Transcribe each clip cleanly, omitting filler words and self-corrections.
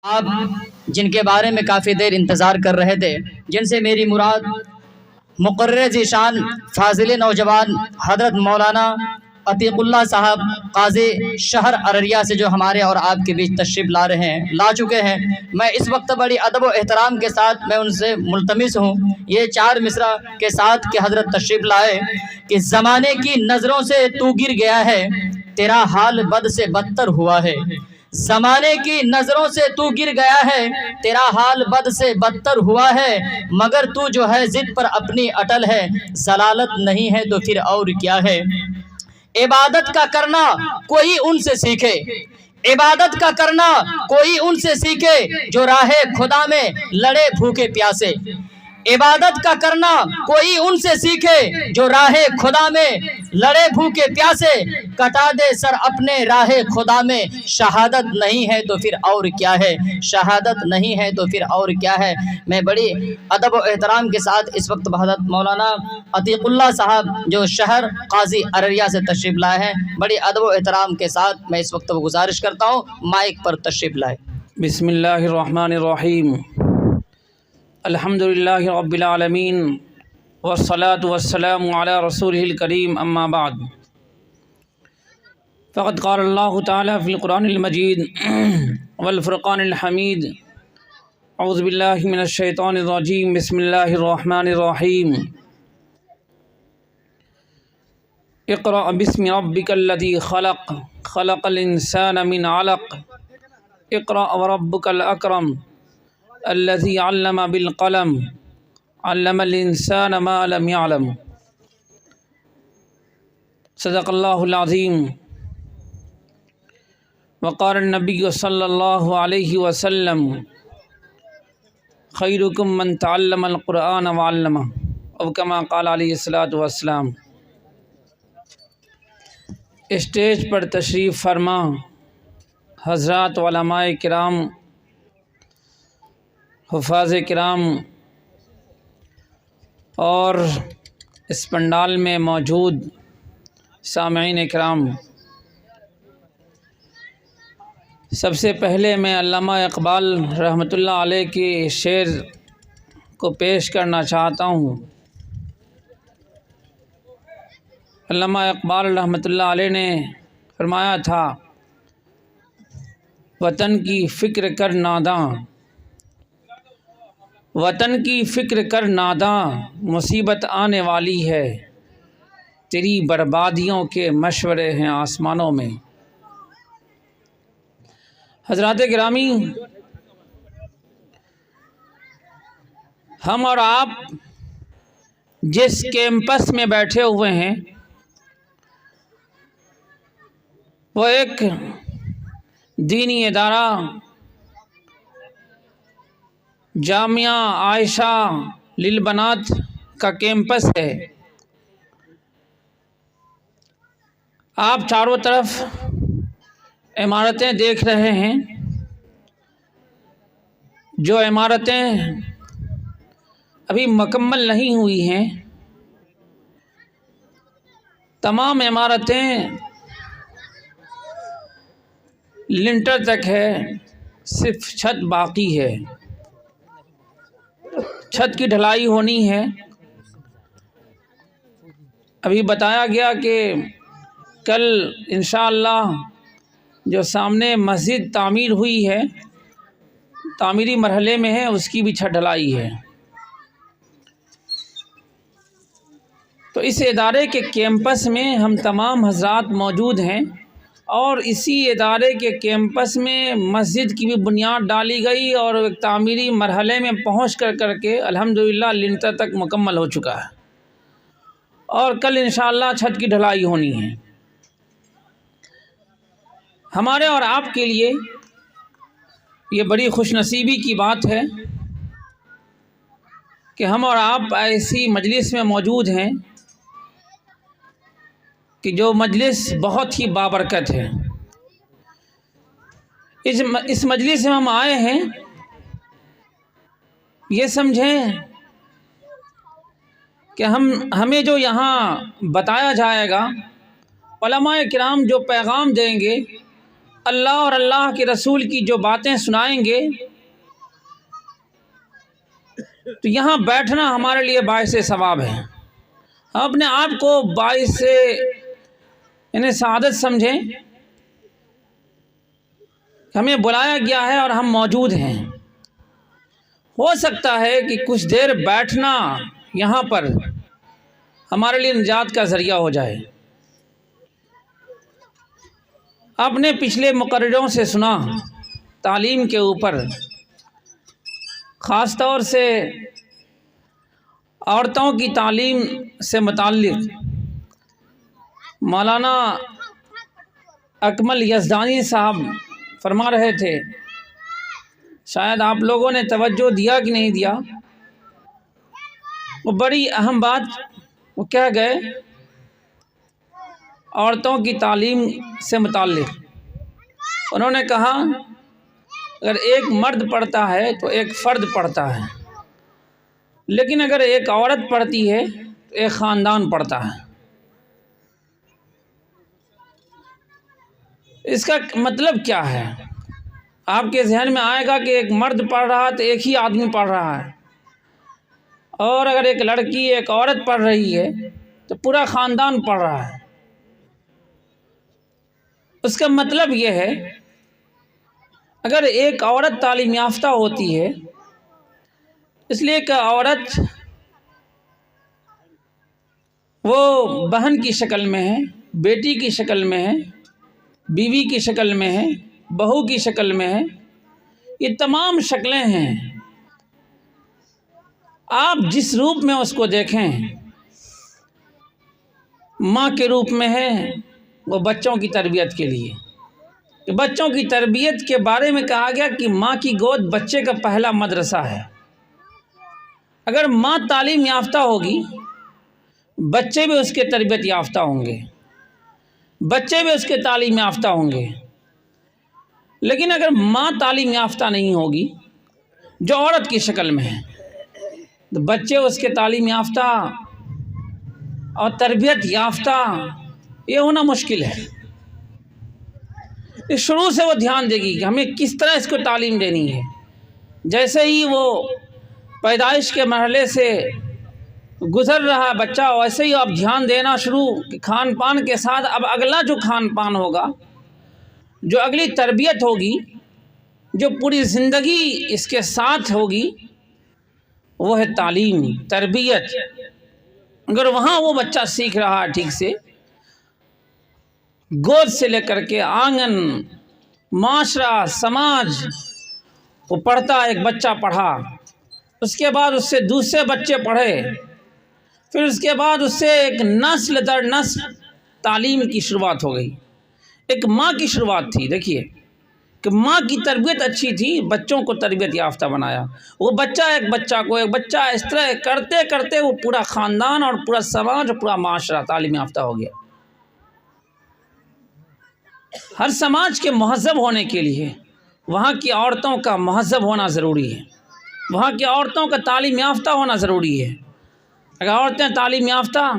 آپ جن کے بارے میں کافی دیر انتظار کر رہے تھے، جن سے میری مراد مقرر ذیشان فاضل نوجوان حضرت مولانا عتیق اللہ صاحب قاضی شہر ارریہ سے جو ہمارے اور آپ کے بیچ تشریف لا چکے ہیں، میں اس وقت بڑی ادب و احترام کے ساتھ میں ان سے ملتمس ہوں یہ 4 مصرع کے ساتھ کہ حضرت تشریف لائے کہ زمانے کی نظروں سے تو گر گیا ہے، تیرا حال بد سے بدتر ہوا ہے۔ زمانے کی نظروں سے تو گر گیا ہے، تیرا حال بد سے بدتر ہوا ہے، مگر تو جو ہے ضد پر اپنی اٹل ہے، ضلالت نہیں ہے تو پھر اور کیا ہے۔ عبادت کا کرنا کوئی ان سے سیکھے، عبادت کا کرنا کوئی ان سے سیکھے جو راہ خدا میں لڑے بھوکے پیاسے۔ عبادت کا کرنا کوئی ان سے سیکھے جو راہ خدا میں لڑے بھوکے پیاسے، کٹا دے سر اپنے راہ خدا میں، شہادت نہیں ہے تو پھر اور کیا ہے، شہادت نہیں ہے تو پھر اور کیا ہے۔ میں بڑی ادب و احترام کے ساتھ اس وقت حضرت مولانا عتیق اللہ صاحب جو شہر قاضی ارریہ سے تشریف لائے ہیں، بڑی ادب و احترام کے ساتھ میں اس وقت گزارش کرتا ہوں مائک پر تشریف لائے۔ بسم اللہ الرحمن الرحیم، الحمدللہ رب العالمین، والصلاة والسلام علی رسولہ الکریم، اما بعد، فقد قال اللہ تعالی فی القرآن المجید والفرقان الحمید، اعوذ باللہ من الشیطان الرجیم، بسم اللہ الرحمن الرحیم، اقرأ باسم ربک الذی خلق، خلق الانسان من علق، اقرأ وربک الاکرم الذی علم بالقلم، علم الانسان ما لم يعلم۔ صدق اللہ العظیم۔ وقال النبی صلی اللہ علیہ وسلم، خیرکم من تعلم القرآن وعلمہ، او کما قال علیہ الصلاۃ والسلام۔ اسٹیج پر تشریف فرما حضرات علماء کرام، حفاظ کرام اور اس پنڈال میں موجود سامعین کرام، سب سے پہلے میں علامہ اقبال رحمۃ اللہ علیہ کے شعر کو پیش کرنا چاہتا ہوں۔ علامہ اقبال رحمۃ اللہ علیہ نے فرمایا تھا، وطن کی فکر کر ناداں، وطن کی فکر کر ناداں، مصیبت آنے والی ہے، تیری بربادیوں کے مشورے ہیں آسمانوں میں۔ حضرات گرامی، ہم اور آپ جس کیمپس میں بیٹھے ہوئے ہیں وہ ایک دینی ادارہ جامعہ عائشہ للبنات کا کیمپس ہے۔ آپ چاروں طرف عمارتیں دیکھ رہے ہیں، جو عمارتیں ابھی مکمل نہیں ہوئی ہیں، تمام عمارتیں لنٹر تک ہے، صرف چھت باقی ہے، چھت کی ڈھلائی ہونی ہے۔ ابھی بتایا گیا کہ کل انشاءاللہ جو سامنے مسجد تعمیر ہوئی ہے، تعمیری مرحلے میں ہے، اس کی بھی چھت ڈھلائی ہے۔ تو اس ادارے کے کیمپس میں ہم تمام حضرات موجود ہیں، اور اسی ادارے کے کیمپس میں مسجد کی بھی بنیاد ڈالی گئی اور ایک تعمیری مرحلے میں پہنچ کر کے الحمدللہ لنٹر تک مکمل ہو چکا ہے، اور کل انشاءاللہ چھت کی ڈھلائی ہونی ہے۔ ہمارے اور آپ کے لیے یہ بڑی خوش نصیبی کی بات ہے کہ ہم اور آپ ایسی مجلس میں موجود ہیں کہ جو مجلس بہت ہی بابرکت ہے۔ اس مجلس میں ہم آئے ہیں، یہ سمجھیں کہ ہمیں جو یہاں بتایا جائے گا، علماء کرام جو پیغام دیں گے، اللہ اور اللہ کے رسول کی جو باتیں سنائیں گے تو یہاں بیٹھنا ہمارے لیے باعث ثواب ہے. ہم اپنے آپ کو باعث یعنی سعادت سمجھیں. ہمیں بلایا گیا ہے اور ہم موجود ہیں. ہو سکتا ہے کہ کچھ دیر بیٹھنا یہاں پر ہمارے لیے نجات کا ذریعہ ہو جائے. آپ نے پچھلے مقرروں سے سنا تعلیم کے اوپر، خاص طور سے عورتوں کی تعلیم سے متعلق مولانا اکمل یزدانی صاحب فرما رہے تھے. شاید آپ لوگوں نے توجہ دیا کہ نہیں دیا. وہ بڑی اہم بات وہ کہہ گئے عورتوں کی تعلیم سے متعلق. انہوں نے کہا اگر ایک مرد پڑھتا ہے تو ایک فرد پڑھتا ہے، لیکن اگر ایک عورت پڑھتی ہے تو ایک خاندان پڑھتا ہے. اس کا مطلب کیا ہے؟ آپ کے ذہن میں آئے گا کہ ایک مرد پڑھ رہا ہے تو ایک ہی آدمی پڑھ رہا ہے، اور اگر ایک لڑکی ایک عورت پڑھ رہی ہے تو پورا خاندان پڑھ رہا ہے. اس کا مطلب یہ ہے اگر ایک عورت تعلیم یافتہ ہوتی ہے، اس لیے کہ عورت وہ بہن کی شکل میں ہے، بیٹی کی شکل میں ہے، بیوی کی شکل میں ہے، بہو کی شکل میں ہے. یہ تمام شکلیں ہیں. آپ جس روپ میں اس کو دیکھیں، ماں کے روپ میں ہے وہ بچوں کی تربیت کے لیے. بچوں کی تربیت کے بارے میں کہا گیا کہ ماں کی گود بچے کا پہلا مدرسہ ہے. اگر ماں تعلیم یافتہ ہوگی بچے بھی اس کے تربیت یافتہ ہوں گے، بچے بھی اس کے تعلیم یافتہ ہوں گے. لیکن اگر ماں تعلیم یافتہ نہیں ہوگی جو عورت کی شکل میں ہے تو بچے اس کے تعلیم یافتہ اور تربیت یافتہ یہ ہونا مشکل ہے. شروع سے وہ دھیان دے گی کہ ہمیں کس طرح اس کو تعلیم دینی ہے. جیسے ہی وہ پیدائش کے مرحلے سے گزر رہا بچہ، ویسے ہی اب دھیان دینا شروع کہ کھان پان کے ساتھ اب اگلا جو کھان پان ہوگا، جو اگلی تربیت ہوگی، جو پوری زندگی اس کے ساتھ ہوگی، وہ ہے تعلیم، تربیت. اگر وہاں وہ بچہ سیکھ رہا ہے ٹھیک سے، گود سے لے کر کے آنگن، معاشرہ، سماج، وہ پڑھتا، ایک بچہ پڑھا، اس کے بعد اس سے دوسرے بچے پڑھے، پھر اس کے بعد اس سے ایک نسل در نسل تعلیم کی شروعات ہو گئی. ایک ماں کی شروعات تھی. دیکھیے کہ ماں کی تربیت اچھی تھی، بچوں کو تربیت یافتہ بنایا. وہ بچہ ایک بچہ اس طرح کرتے کرتے وہ پورا خاندان اور پورا سماج اور پورا معاشرہ تعلیم یافتہ ہو گیا. ہر سماج کے مہذب ہونے کے لیے وہاں کی عورتوں کا مہذب ہونا ضروری ہے، وہاں کی عورتوں کا تعلیم یافتہ ہونا ضروری ہے. اگر عورتیں تعلیم یافتہ،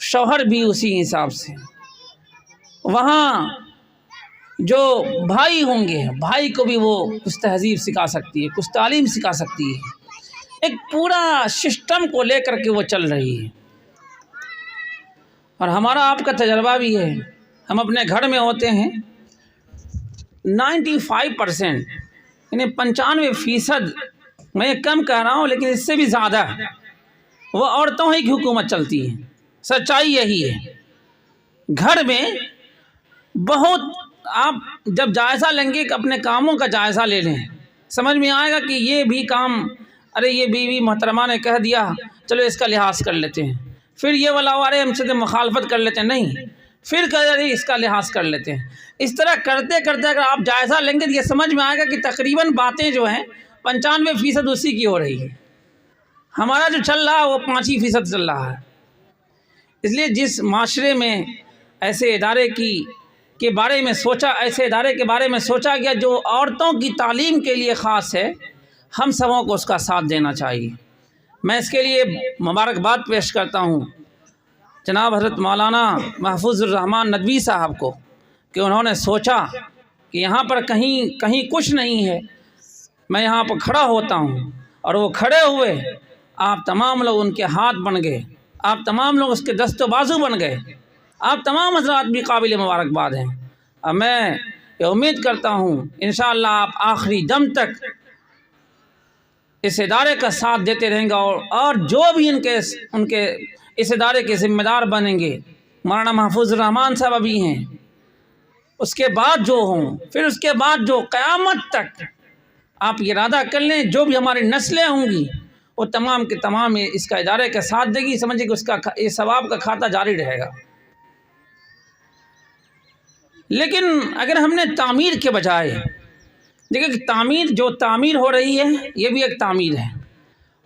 شوہر بھی اسی حساب سے. وہاں جو بھائی ہوں گے، بھائی کو بھی وہ کچھ تہذیب سکھا سکتی ہے، کچھ تعلیم سکھا سکتی ہے. ایک پورا سسٹم کو لے کر کے وہ چل رہی ہے. اور ہمارا آپ کا تجربہ بھی ہے، ہم اپنے گھر میں ہوتے ہیں 95% یعنی 95%، میں کم کہہ رہا ہوں لیکن اس سے بھی زیادہ وہ عورتوں ہی کی حکومت چلتی ہے. سچائی یہی ہے. گھر میں بہت، آپ جب جائزہ لیں گے کہ اپنے کاموں کا جائزہ لے لیں، سمجھ میں آئے گا کہ یہ بھی کام، ارے یہ بیوی محترمہ نے کہہ دیا چلو اس کا لحاظ کر لیتے ہیں. پھر یہ والا ارے ہم سے مخالفت کر لیتے ہیں، نہیں، پھر کہ اس کا لحاظ کر لیتے ہیں. اس طرح کرتے کرتے اگر آپ جائزہ لیں گے تو یہ سمجھ میں آئے گا کہ تقریباً باتیں جو ہیں 95% اسی کی ہو رہی ہے. ہمارا جو چل رہا ہے وہ 5% چل رہا ہے. اس لیے جس معاشرے میں ایسے ادارے کے بارے میں سوچا گیا جو عورتوں کی تعلیم کے لیے خاص ہے، ہم سبوں کو اس کا ساتھ دینا چاہیے. میں اس کے لیے مبارکباد پیش کرتا ہوں جناب حضرت مولانا محفوظ الرحمان ندوی صاحب کو، کہ انہوں نے سوچا کہ یہاں پر کہیں کچھ نہیں ہے، میں یہاں پر کھڑا ہوتا ہوں، اور وہ کھڑے ہوئے، آپ تمام لوگ ان کے ہاتھ بن گئے، آپ تمام لوگ اس کے دست و بازو بن گئے، آپ تمام حضرات بھی قابل مبارکباد ہیں۔ اب میں یہ امید کرتا ہوں انشاءاللہ آپ آخری دم تک اس ادارے کا ساتھ دیتے رہیں گے، اور جو بھی ان کے اس ادارے کے ذمہ دار بنیں گے، مولانا محفوظ الرحمان صاحب ابھی ہیں، اس کے بعد جو ہوں، پھر اس کے بعد جو قیامت تک آپ یہ ارادہ کر لیں، جو بھی ہماری نسلیں ہوں گی وہ تمام کے تمام اس کا ادارے کا ساتھ دے گی، سمجھے کہ اس کا یہ ثواب کا کھاتا جاری رہے گا۔ لیکن اگر ہم نے تعمیر کے بجائے، دیکھیں کہ جو تعمیر ہو رہی ہے یہ بھی ایک تعمیر ہے،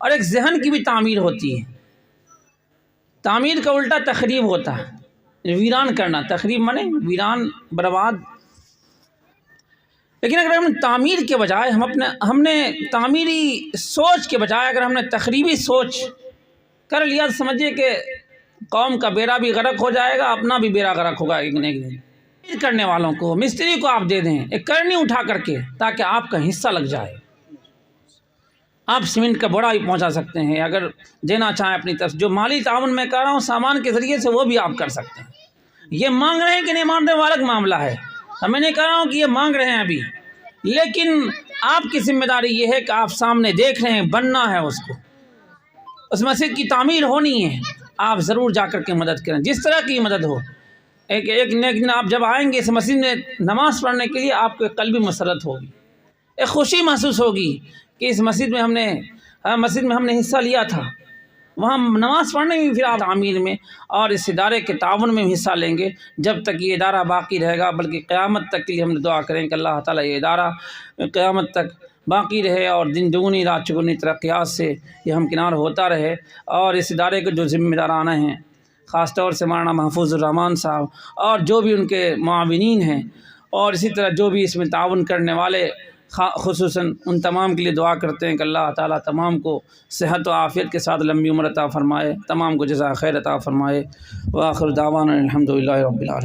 اور ایک ذہن کی بھی تعمیر ہوتی ہے۔ تعمیر کا الٹا تخریب ہوتا ہے، ویران کرنا، تخریب مانے ویران، برباد۔ لیکن اگر ہم تعمیر کے بجائے ہم نے تعمیری سوچ کے بجائے اگر ہم نے تخریبی سوچ کر لیا، تو سمجھیے کہ قوم کا بیڑا بھی غرق ہو جائے گا، اپنا بھی بیڑا غرق ہوگا ایک نہ ایک دن۔ تعمیر کرنے والوں کو، مستری کو آپ دے دیں ایک کرنی اٹھا کر کے، تاکہ آپ کا حصہ لگ جائے۔ آپ سیمنٹ کا بوڑا بھی پہنچا سکتے ہیں، اگر دینا چاہیں اپنی طرف۔ جو مالی تعاون میں کر رہا ہوں سامان کے ذریعے سے، وہ بھی آپ کر سکتے ہیں۔ یہ مانگ رہے ہیں کہ نہیں مانگ رہے، وہ الگ معاملہ ہے۔ میں نہیں کہہ رہا ہوں کہ یہ مانگ رہے ہیں ابھی، لیکن آپ کی ذمہ داری یہ ہے کہ آپ سامنے دیکھ رہے ہیں، بننا ہے اس کو، اس مسجد کی تعمیر ہونی ہے، آپ ضرور جا کر کے مدد کریں، جس طرح کی مدد ہو۔ ایک دن آپ جب آئیں گے اس مسجد میں نماز پڑھنے کے لیے، آپ کو ایک قلبی مسرت ہوگی، ایک خوشی محسوس ہوگی کہ اس مسجد میں ہم نے حصہ لیا تھا، وہاں نماز پڑھنے میں، پھر آپ تعمیر میں اور اس ادارے کے تعاون میں حصہ لیں گے، جب تک یہ ادارہ باقی رہے گا، بلکہ قیامت تک کے لیے ہم دعا کریں کہ اللہ تعالیٰ یہ ادارہ قیامت تک باقی رہے، اور دن دگنی رات چگنی ترقیات سے یہ ہمکنار ہوتا رہے۔ اور اس ادارے کے جو ذمہ داران ہیں، خاص طور سے مولانا محفوظ الرحمان صاحب اور جو بھی ان کے معاونین ہیں، اور اسی طرح جو بھی اس میں تعاون کرنے والے، خصوصاً ان تمام کے لیے دعا کرتے ہیں کہ اللہ تعالیٰ تمام کو صحت و عافیت کے ساتھ لمبی عمر عطا فرمائے، تمام کو جزائے خیر عطا فرمائے۔ وآخر دعوانا الحمدللہ رب العالمین۔